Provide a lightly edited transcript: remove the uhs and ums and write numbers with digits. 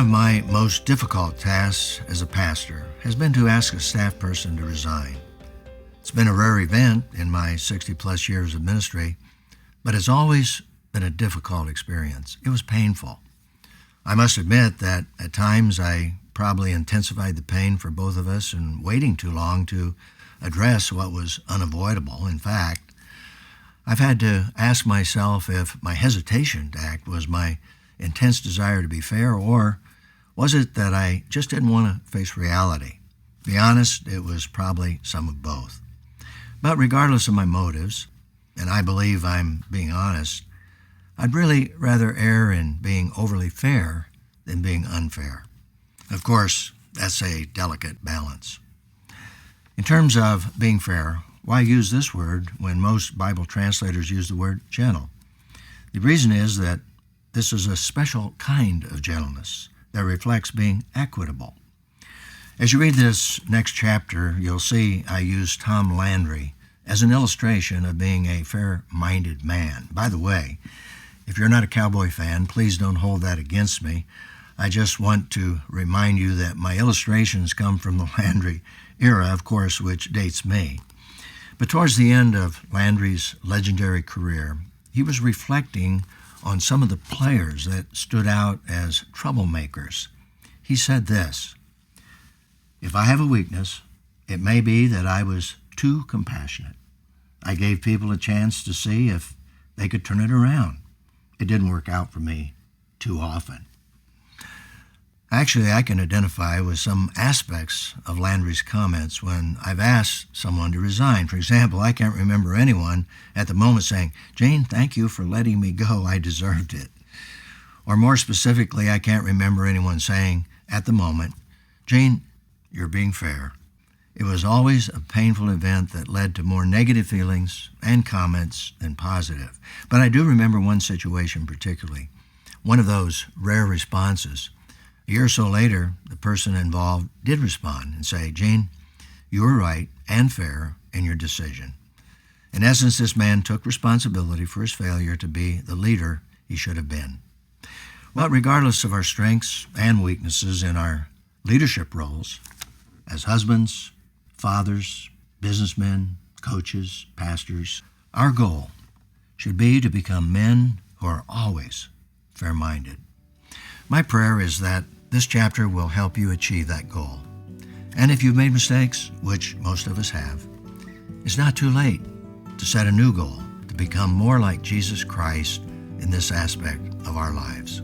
of my most difficult tasks as a pastor has been to ask a staff person to resign. It's been a rare event in my 60-plus years of ministry, but it's always been a difficult experience. It was painful. I must admit that at times I probably intensified the pain for both of us in waiting too long to address what was unavoidable. In fact, I've had to ask myself if my hesitation to act was my intense desire to be fair, or was it that I just didn't want to face reality? To be honest, it was probably some of both. But regardless of my motives, and I believe I'm being honest, I'd really rather err in being overly fair than being unfair. Of course, that's a delicate balance. In terms of being fair, why use this word when most Bible translators use the word gentle? The reason is that this is a special kind of gentleness that reflects being equitable. As you read this next chapter, you'll see I use Tom Landry as an illustration of being a fair-minded man. By the way, if you're not a Cowboy fan, please don't hold that against me. I just want to remind you that my illustrations come from the Landry era, of course, which dates me. But towards the end of Landry's legendary career, he was reflecting on some of the players that stood out as troublemakers. He said this: "If I have a weakness, it may be that I was too compassionate. I gave people a chance to see if they could turn it around. It didn't work out for me too often." Actually, I can identify with some aspects of Landry's comments when I've asked someone to resign. For example, I can't remember anyone at the moment saying, "Jane, thank you for letting me go. I deserved it." Or more specifically, I can't remember anyone saying at the moment, "Jane, you're being fair." It was always a painful event that led to more negative feelings and comments than positive. But I do remember one situation particularly, one of those rare responses. A year or so later, the person involved did respond and say, "Jane, you were right and fair in your decision." In essence, this man took responsibility for his failure to be the leader he should have been. Well, regardless of our strengths and weaknesses in our leadership roles, as husbands, fathers, businessmen, coaches, pastors, our goal should be to become men who are always fair-minded. My prayer is that this chapter will help you achieve that goal. And if you've made mistakes, which most of us have, it's not too late to set a new goal to become more like Jesus Christ in this aspect of our lives.